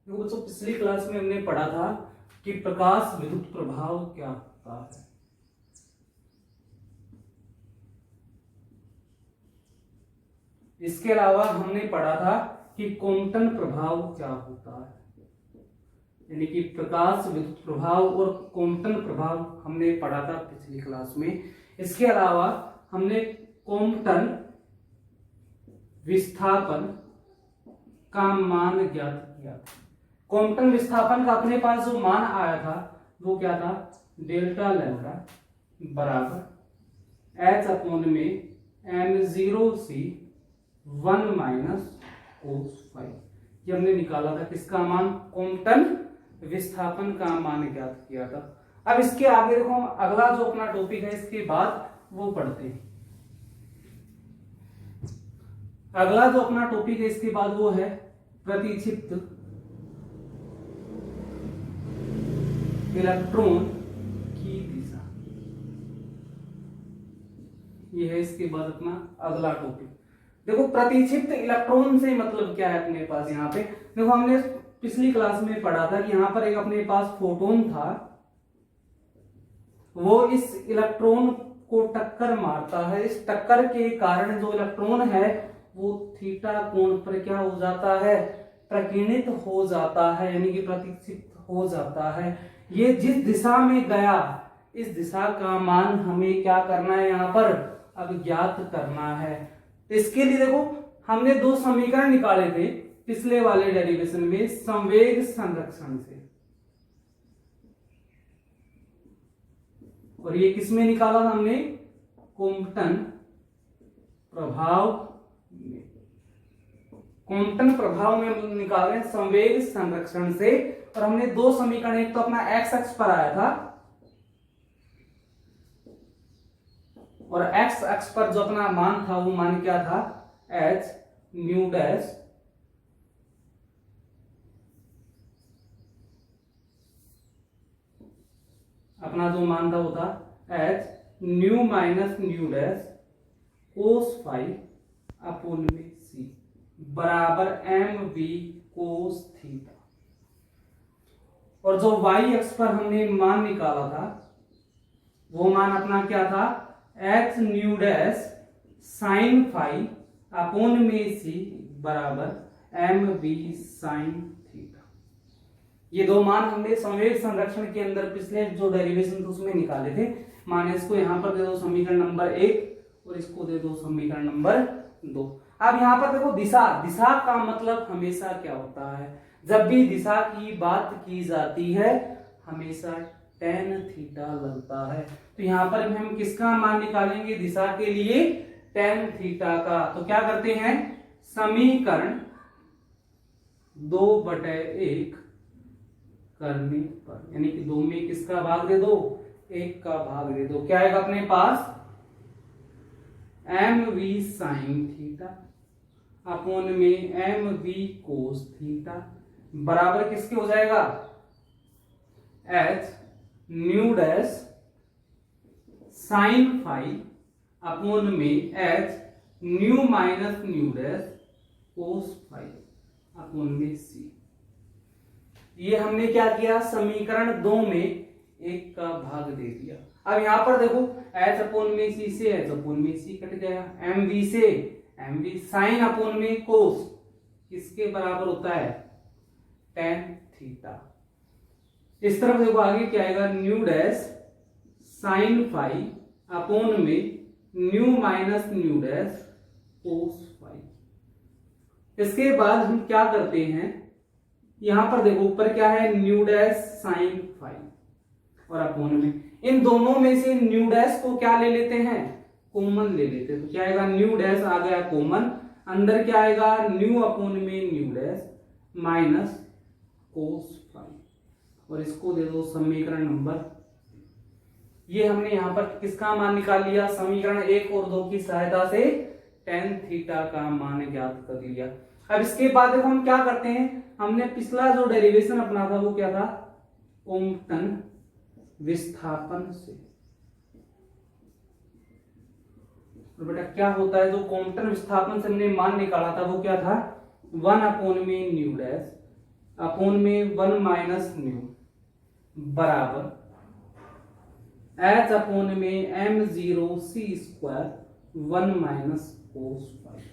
देखो बच्चों, पिछली क्लास में हमने पढ़ा था कि प्रकाश विद्युत प्रभाव क्या होता है। इसके अलावा हमने पढ़ा था कि क्वांटम प्रभाव क्या होता है, यानी कि प्रकाश विद्युत प्रभाव और क्वांटम प्रभाव हमने पढ़ा था पिछली क्लास में। इसके अलावा हमने क्वांटम विस्थापन का मान ज्ञात किया था। क्वांटम विस्थापन का अपने पास जो मान आया था वो क्या था, डेल्टा लैम्डा बराबर एच अपॉन में m0c 1 माइनस कोस फाई। ये हमने निकाला था किसका मान, क्वांटम विस्थापन का मान ज्ञात किया था। अब इसके आगे देखो, हम अगला जो अपना टॉपिक है इसके बाद वो पढ़ते हैं। अगला जो अपना टॉपिक है इसके बाद वो है प्रतिक्षिप्त इलेक्ट्रॉन की दिशा। ये है इसके बाद अपना अगला टॉपिक। देखो, प्रतिक्षिप्त इलेक्ट्रॉन से मतलब क्या है अपने पास। यहाँ पे देखो, हमने पिछली क्लास में पढ़ा था कि यहाँ पर एक अपने पास फोटोन था, वो इस इलेक्ट्रॉन को टक्कर मारता है। इस टक्कर के कारण जो इलेक्ट्रॉन है वो थीटा कोण पर क्या हो जाता है, प्रकीर्णित हो जाता है, यानी कि प्रतिक्षिप्त हो जाता है। ये जिस दिशा में गया, इस दिशा का मान हमें क्या करना है, यहाँ पर अब ज्ञात करना है। इसके लिए देखो, हमने दो समीकरण निकाले थे पिछले वाले डेरिवेशन में संवेग संरक्षण से, और ये किसमें निकाला था हमने, क्वांटम प्रभाव में। क्वांटम प्रभाव में निकाले संवेग संरक्षण से। और हमने दो समीकरण, एक तो अपना एक्स अक्ष पर आया था और एक्स अक्ष पर जो अपना मान था वो मान क्या था, एच न्यू डैश अपना जो मान था वो था H nu minus nu dash cos five upon में सी बराबर एम वी कोस थीटा। और जो वाई अक्ष पर हमने मान निकाला था वो मान अपना क्या था, H nu dash sine five upon में सी बराबर एम वी साइन थीटा। ये दो मान हमने संवेग संरक्षण के अंदर पिछले जो डेरिवेशन थे उसमें निकाले थे। मान इसको यहां पर दे दो समीकरण नंबर 1 और इसको दे दो समीकरण नंबर 2। अब यहां पर देखो, दिशा, दिशा का मतलब हमेशा क्या होता है, जब भी दिशा की बात की जाती है हमेशा tan थीटा लगता है। तो यहां पर हम किसका मान निकालेंगे, दिशा के लिए tan थीटा का। तो क्या करते हैं, समीकरण 2/1 करने पर, यानी कि 2 में किसका भाग दे दो, 1 का भाग दे दो, क्या आएगा अपने पास, M V sine theta upon में एम वी कोस थीटा बराबर किसके हो जाएगा, H nu dash sine five upon में H nu minus nu dash cos five upon में सी। ये हमने क्या किया, समीकरण 2 में 1 का भाग दे दिया। अब यहां पर देखो, एच अपोन में सी से एच अपोन में सी कट गया, एम वी से एम वी साइन अपोन में कोस किसके बराबर होता है, tan थीटा। इस तरफ देखो आगे क्या आएगा, nu dash sine five upon में nu minus nu dash cos five. इसके बाद हम क्या करते हैं, यहां पर देखो ऊपर क्या है, न्यू डैश साइन फाइव और अपोन में, इन दोनों में से न्यू डैश को क्या ले लेते हैं, कॉमन ले लेते हैं। तो क्या आएगा, न्यू डैश आ गया कॉमन, अंदर क्या आएगा, न्यू अपोन में nu dash minus cos five, और इसको दे दो समीकरण नंबर। ये हमने यहां पर किसका मान निकाल लिया, समीकरण 1 और 2 की सहायता से tan थीटा का मान ज्ञात कर लिया। अब इसके बाद देखो हम क्या करते हैं, हमने पिछला जो डेरिवेशन अपना था वो क्या था, क्वांटम विस्थापन से। तो बेटा क्या होता है, जो क्वांटम विस्थापन से हमने मान निकाला था वो क्या था, 1 अपोन में न्यू डैश अपॉन में 1 माइनस न्यू बराबर एच अपॉन में m0 c square 1 minus cos phi.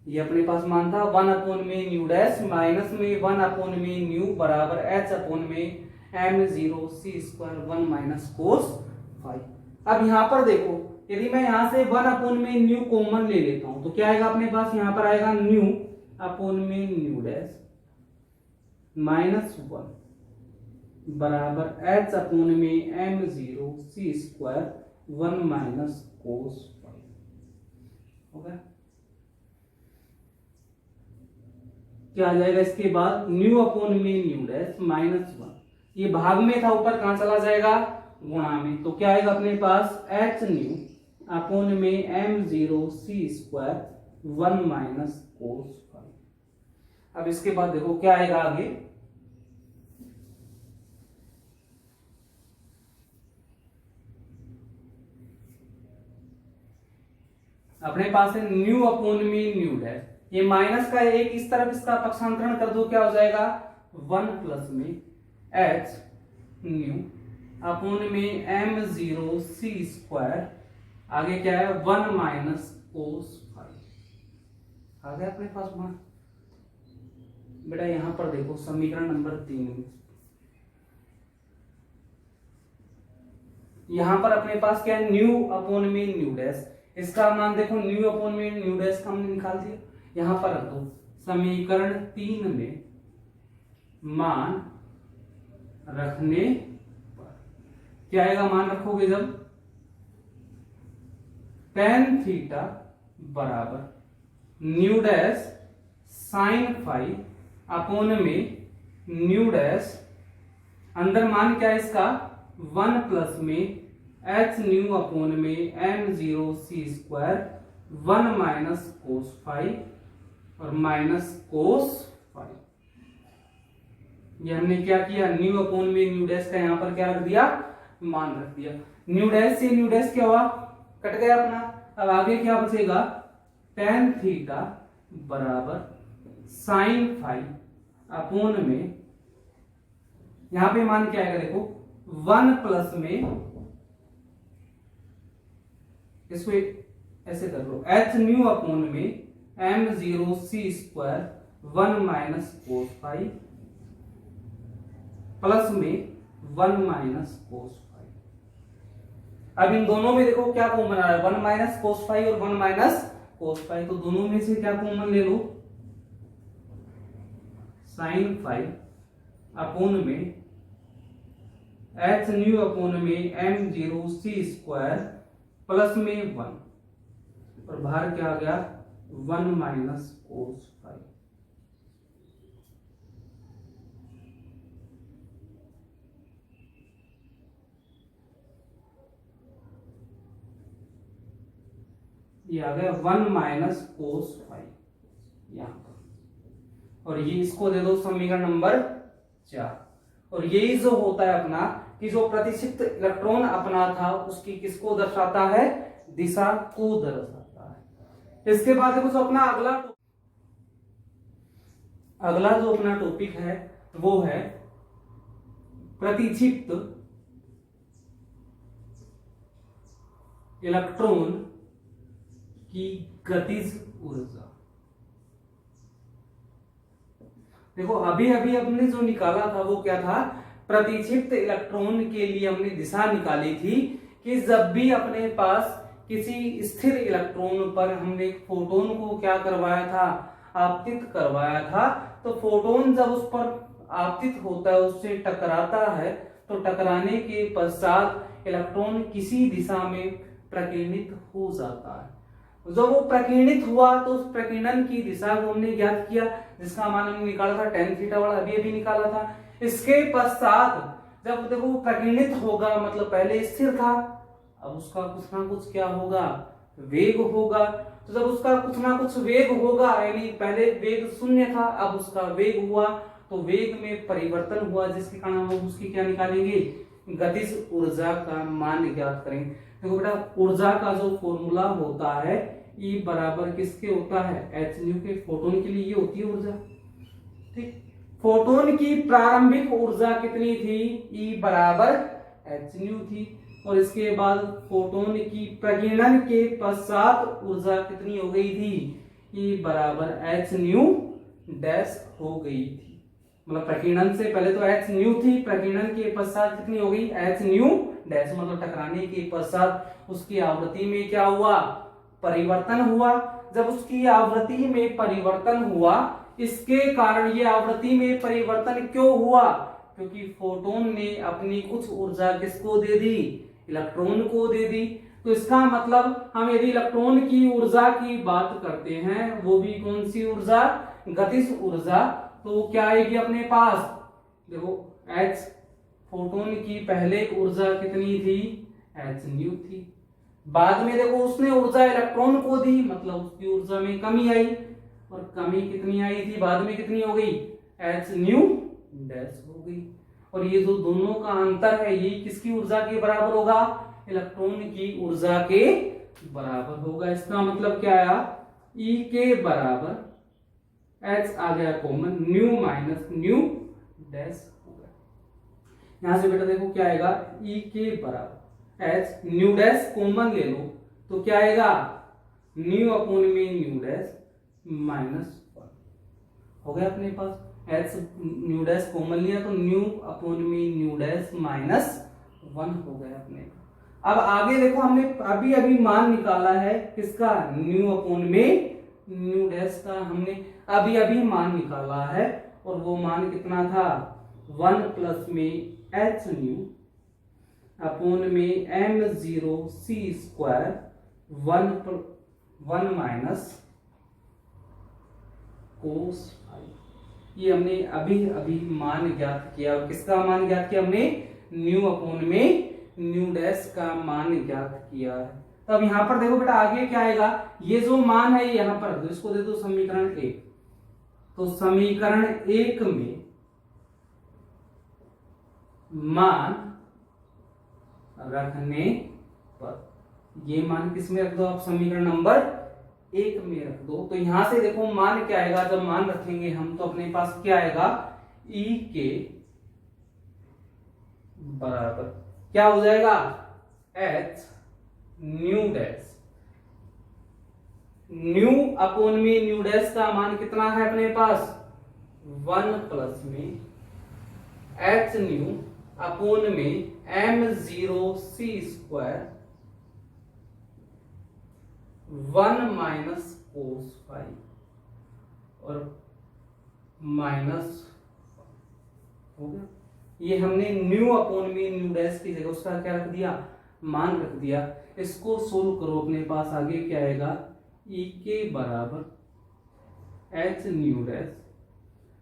ये अपने पास मान था 1 अपॉन में न्यू डैश माइनस में 1 अपॉन में न्यू बराबर h अपॉन में m0 c square 1 minus cos phi. अब यहां पर देखो, यदि मैं यहां से 1 अपॉन में न्यू कॉमन ले लेता हूं तो क्या आएगा अपने पास, यहां पर आएगा न्यू अपॉन में न्यू डैश माइनस 1 बराबर h अपॉन में m0 c square 1 minus cos phi. हो गया? क्या आ जाएगा इसके बाद, न्यू अपॉन में न्यू डैश माइनस 1, ये भाग में था, ऊपर कहां चला जाएगा, गुणा में। तो क्या आएगा अपने पास, h न्यू अपॉन में m0 c square 1 minus cos phi. अब इसके बाद देखो क्या आएगा आगे, अपने पास है न्यू अपॉन में न्यू डैश, ये माइनस का एक इस तरफ इसका पक्षांतरण कर दो, क्या हो जाएगा 1 प्लस में h न्यू अपॉन में m0 c स्क्वायर, आगे क्या है 1 माइनस कोस फाई। आ गया अपने पास मान। बेटा यहां पर देखो समीकरण नंबर 3 में, यहां पर अपने पास क्या है, न्यू अपॉन में न्यू डैश, इसका मान देखो न्यू अपॉन में न्यू डैश का हमने निकाल दिया, यहां पर रख दो समीकरण 3 में मान रखने पर क्या आएगा, मान रखोगे जब tan थीटा बराबर nu dash sine phi upon में न्यू डैश, अंदर मान क्या है इसका 1 प्लस में h न्यू अपॉन में m0 c square 1 minus cos phi और माइनस कोस फाई। ये हमने क्या किया, न्यू अपॉन में न्यू डैश का यहां पर क्या रख दिया, मान रख दिया। न्यू डैश से न्यू डैश क्या हुआ, कट गया अपना। अब आगे क्या बचेगा, tan थीटा बराबर साइन फाई अपॉन में, यहां पे मान क्या आएगा देखो 1 प्लस में, इसको ऐसे कर लो h न्यू अपॉन में m0 c square 1 minus cos phi plus में 1 माइनस कोस फाई। अब इन दोनों में देखो क्या कॉमन आ रहा है, 1 माइनस कोस फाई और 1 माइनस कोस फाई, तो दोनों में से क्या कॉमन ले लो, साइन फाई अपॉन में h न्यू अपॉन में m0 c स्क्वायर प्लस में 1 और बाहर क्या आ गया 1 माइनस कोस फाई। ये आ गया 1 माइनस कोस फाई यहां पर, और ये इसको दे दो समीकरण नंबर 4। और यही जो होता है अपना कि जो प्रतिष्ठित इलेक्ट्रॉन अपना था उसकी किसको दर्शाता है, दिशा को दर्शाता है। इसके बाद देखो जो अपना अगला जो अपना टॉपिक है वो है प्रतिक्षिप्त इलेक्ट्रॉन की गतिज ऊर्जा। देखो अभी अभी हमने जो निकाला था वो क्या था, प्रतिक्षिप्त इलेक्ट्रॉन के लिए हमने दिशा निकाली थी कि जब भी अपने पास किसी स्थिर इलेक्ट्रॉन पर हमने फोटोन को क्या करवाया था, आपतित करवाया था, तो फोटोन जब उस पर आपतित होता है, उससे टकराता है, तो टकराने के पश्चात इलेक्ट्रॉन किसी दिशा में प्रकीर्णित हो जाता है। जब वो प्रकीर्णित हुआ तो उस प्रकीर्णन की दिशा को हमने ज्ञात किया, जिसका मान हमने निकाला था tan थीटा वाला, अभी अभी निकाला था। इसके पश्चात जब देखो वो प्रकीर्णित होगा, मतलब पहले स्थिर था, अब उसका कुछ ना कुछ क्या होगा, वेग होगा। तो जब उसका कुछ ना कुछ वेग होगा, यानी पहले वेग शून्य था, अब उसका वेग हुआ, तो वेग में परिवर्तन हुआ, जिसके कारण हम उसकी क्या निकालेंगे, गतिज ऊर्जा का मान ज्ञात करेंगे। देखो बेटा ऊर्जा का जो फॉर्मूला होता है E बराबर किसके होता है, h न्यू के, फोटोन के लिए ये होती है ऊर्जा, ठीक। फोटोन की प्रारंभिक ऊर्जा कितनी थी, E बराबर h न्यू थी। और इसके बाद फोटोन की प्रकीर्णन के पश्चात ऊर्जा कितनी हो गई थी, E बराबर h न्यू डैश हो गई थी। मतलब प्रकीर्णन से पहले तो h न्यू थी, प्रकीर्णन के पश्चात कितनी हो गई, h न्यू डैश। मतलब टकराने के पश्चात उसकी आवृत्ति में क्या हुआ, परिवर्तन हुआ। जब उसकी आवृत्ति में परिवर्तन हुआ, इसके कारण ये आवृत्ति में परिवर्तन क्यों हुआ, क्योंकि फोटोन ने अपनी कुछ ऊर्जा किसको दे दी, इलेक्ट्रॉन को दे दी। तो इसका मतलब हम यदि इलेक्ट्रॉन की ऊर्जा की बात करते हैं, वो भी कौन सी ऊर्जा, गतिज ऊर्जा, तो क्या आएगी अपने पास, देखो h फोटोन की पहले ऊर्जा कितनी थी, h न्यू थी। बाद में देखो उसने ऊर्जा इलेक्ट्रॉन को दी, मतलब उसकी ऊर्जा में कमी आई, और कमी कितनी आई थी, बाद में कितनी हो गई, h न्यू डैश हो गई। और ये जो दोनों का अंतर है, ये किसकी ऊर्जा के बराबर होगा, इलेक्ट्रॉन की ऊर्जा के बराबर होगा। इसका मतलब क्या आया, E के बराबर h आ गया common, new minus nu dash हो गया। यहां से बेटा देखो क्या आएगा, E के बराबर h न्यू डैश कॉमन ले लो तो क्या आएगा, न्यू अपॉन में न्यू डैश माइनस 1 हो गया अपने पास। h न्यू डैश कॉमन लिया तो न्यू अपॉन में न्यू डैश माइनस 1 हो गया अपने पास। अब आगे देखो हमने अभी अभी मान निकाला है किसका, न्यू अपॉन में न्यू डैश का हमने अभी अभी मान निकाला है, और वो मान कितना था, 1 प्लस में h न्यू अपॉन में m0 c square 1 minus cos phi. ये हमने अभी अभी मान ज्ञात किया। और किसका मान ज्ञात किया हमने, न्यू अपॉन में न्यू डैश का मान ज्ञात किया है। तो अब यहां पर देखो बेटा आगे क्या आएगा, ये जो मान है यहां पर, तो इसको दे दो समीकरण 1। तो समीकरण 1 में मान रखने पर, ये मान किस में रख दो आप, समीकरण नंबर 1 में रख दो। तो यहां से देखो मान क्या आएगा, जब मान रखेंगे हम तो अपने पास क्या आएगा, E के बराबर क्या हो जाएगा, h nu dash, nu upon में न्यू डैश का मान कितना है अपने पास, 1 प्लस में h न्यू अपॉन में m0 c square 1 minus cos phi और माइनस हो गया। ये हमने न्यू अपॉन में न्यू डैश की जगह उसका क्या रख दिया, मान रख दिया। इसको सोल्व करो अपने पास आगे क्या आएगा, E के बराबर h न्यू डैश,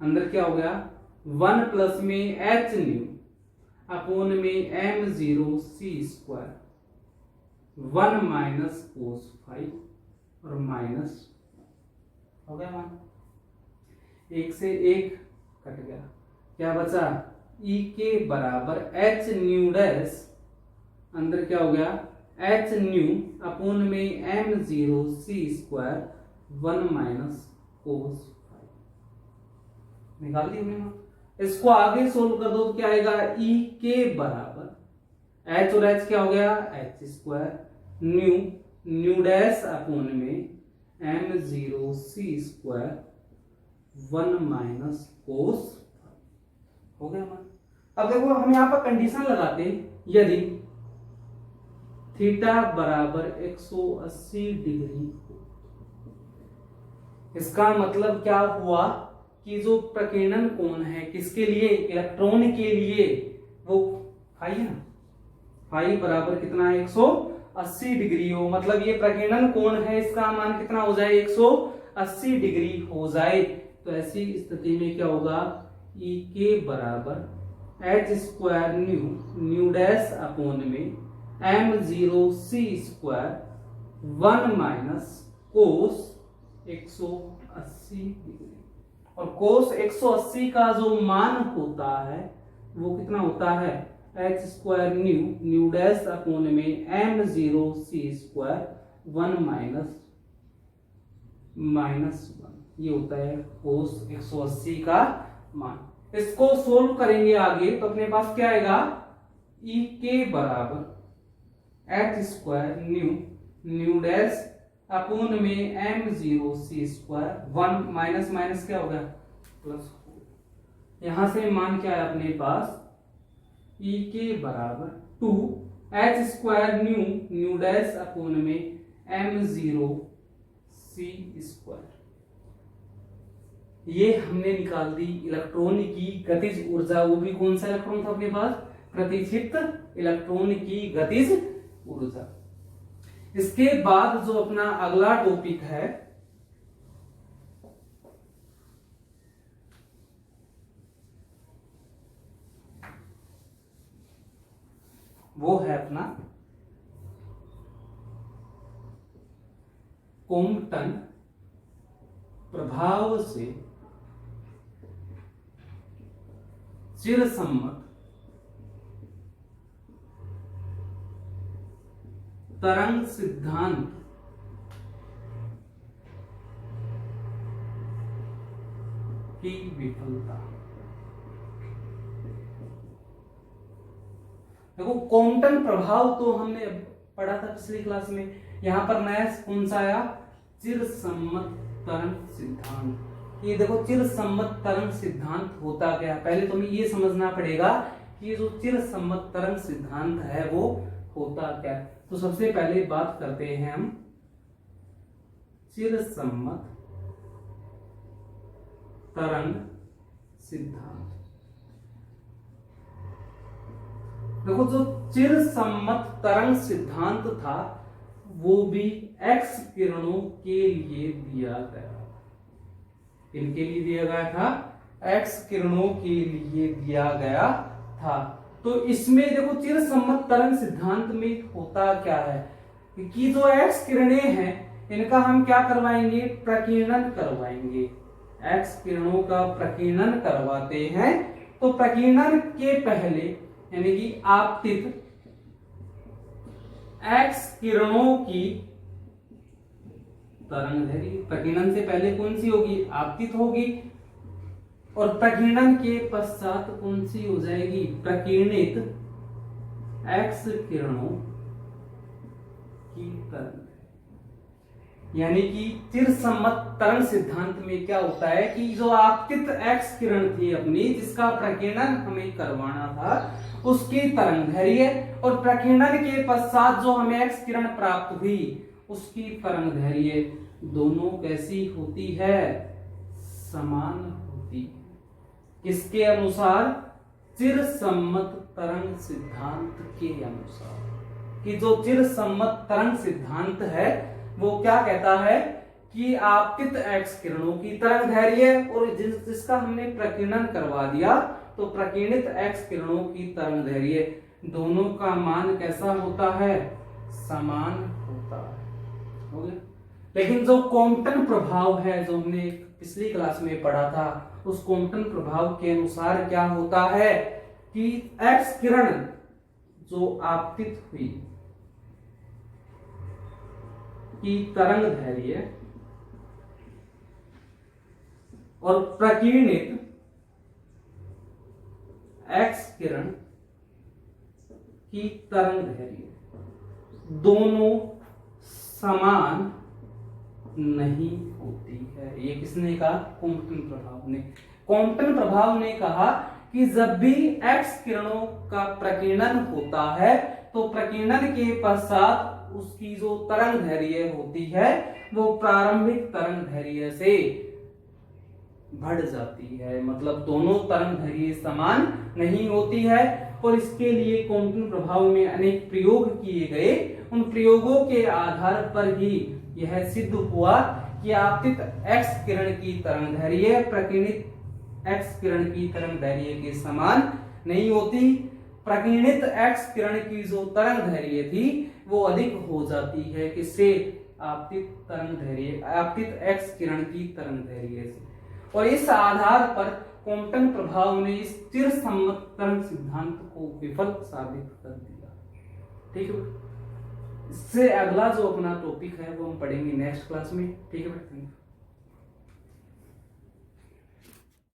अंदर क्या हो गया 1 प्लस में h न्यू अपॉन में m0 c स्क्वायर 1 माइनस कोस फाइव और माइनस हो गया मान, 1 से 1 कट गया, क्या बचा E के बराबर h न्यू डैश, अंदर क्या हो गया h न्यू अपॉन में m0 c स्क्वायर 1 माइनस कोस फाइव। निकाल दी हमने। इसको आगे सोल्व कर दो तो क्या आएगा, E के बराबर h और h क्या हो गया h square new new dash upon में m0 c स्क्वायर 1 माइनस कोस हो गया मान। अब देखो हम यहाँ पर कंडीशन लगाते हैं, यदि थीटा बराबर 180 डिग्री, इसका मतलब क्या हुआ कि जो प्रकीर्णन कोण है किसके लिए, इलेक्ट्रॉन के लिए, वो फाई है ना, फाई बराबर कितना है 180 डिग्री हो, मतलब ये प्रकीर्णन कोण है, इसका मान कितना हो जाए 180 डिग्री हो जाए। तो ऐसी स्थिति में क्या होगा, E के बराबर h square new new dash upon में m0 c स्क्वायर 1 माइनस कोस 180 डिग्री, और कोस 180 का जो मान होता है वो कितना होता है h square new new dash upon में m0 c स्क्वायर 1 माइनस 1, ये होता है कोस 180 का मान। इसको सोल्व करेंगे आगे तो अपने पास क्या आएगा, ई के बराबर H square new dash upon में एम जीरो सी स्क्वायर 1 माइनस माइनस क्या होगा प्लस। यहां से मान क्या है अपने पास, ई के बराबर 2 H square new dash upon में एम जीरो सी स्क्वायर। ये हमने निकाल दी इलेक्ट्रॉन की गतिज ऊर्जा। वो भी कौन सा इलेक्ट्रॉन था अपने पास, प्रतिक्षिप्त इलेक्ट्रॉन की गतिज ऊर्जा। इसके बाद जो अपना अगला टॉपिक है वो है अपना कॉम्पटन प्रभाव से चिरसम्मत तरंग सिद्धांत की विफलता। देखो कॉम्पटन प्रभाव तो हमने पढ़ा था पिछली क्लास में। यहां पर नया कौन सा आया, चिरसम्मत तरंग सिद्धांत। ये देखो चिरसम्मत तरंग सिद्धांत होता क्या है, पहले तुम्हें ये समझना पड़ेगा कि जो चिरसम्मत तरंग सिद्धांत है वो होता क्या है। तो सबसे पहले बात करते हैं हम चिरसम्मत तरंग सिद्धांत। देखो जो चिरसम्मत तरंग सिद्धांत था वो भी एक्स किरणों के लिए दिया गया। इनके लिए दिया गया था, एक्स किरणों के लिए दिया गया था। तो इसमें देखो चिरसम्मत तरंग सिद्धांत में होता क्या है कि जो एक्स किरणें हैं इनका हम क्या करवाएंगे, प्रकीर्णन करवाएंगे। एक्स किरणों का प्रकीर्णन करवाते हैं। तो प्रकीर्णन के पहले यानी कि आपतित एक्स किरणों की तरंगदैर्घ्य प्रकीर्णन से पहले कौन सी होगी, आपतित होगी, और प्रकीर्णन के पश्चात कौन सी हो जाएगी, प्रकीर्णित एक्स किरणों की तरंग। यानी कि चिरसम्मत तरंग सिद्धांत में क्या होता है कि जो आपतित एक्स किरण थी अपनी, जिसका प्रकीर्णन हमें करवाना था, उसकी तरंगदैर्घ्य और प्रकीर्णन के पश्चात जो हमें एक्स किरण प्राप्त हुई उसकी तरंगदैर्घ्य दोनों कैसी होती है, समान होती है। किसके अनुसार, चिरसम्मत तरंग सिद्धांत के अनुसार। कि जो चिरसम्मत तरंग सिद्धांत है वो क्या कहता है कि आपतित एक्स किरणों की तरंगदैर्घ्य और जिसका हमने प्रकीर्णन करवा दिया तो प्रकीर्णित एक्स किरणों की तरंगदैर्घ्य दोनों का मान कैसा होता है, समान होता है। हो गया। लेकिन जो कॉम्पटन प्रभाव है जो हमने पिछली क्लास में पढ़ा था, उस कॉम्पटन प्रभाव के अनुसार क्या होता है कि एक्स किरण जो आपतित हुई की तरंगदैर्घ्य और प्रकीर्णित एक्स किरण की तरंगदैर्घ्य दोनों समान नहीं होती है। ये किसने कहा, कॉम्पटन प्रभाव ने। कॉम्पटन प्रभाव ने कहा कि जब भी एक्स किरणों का प्रकीर्णन होता है तो प्रकीर्णन के पश्चात उसकी जो तरंगदैर्घ्य होती है वो प्रारंभिक तरंगदैर्घ्य से बढ़ जाती है। मतलब दोनों तरंगदैर्घ्य समान नहीं होती है। और इसके लिए कॉम्पटन प्रभाव में अनेक प्रयोग किए गए। उन प्रयोगों के आधार पर ही यह सिद्ध हुआ कि आपतित एक्स किरण की तरंगदैर्घ्य प्रकीर्णित एक्स किरण की तरंगदैर्घ्य के समान नहीं होती। प्रकीर्णित एक्स किरण की जो तरंगदैर्घ्य थी वो अधिक हो जाती है, किससे, आपतित एक्स किरण की तरंगदैर्घ्य से। और इस आधार पर कॉम्पटन प्रभाव ने इस चिरसम्मत तरंग सिद्धांत को विफल साबित कर दिया। ठीक है। इससे अगला जो अपना टॉपिक है वो हम पढ़ेंगे नेक्स्ट क्लास में। ठीक है।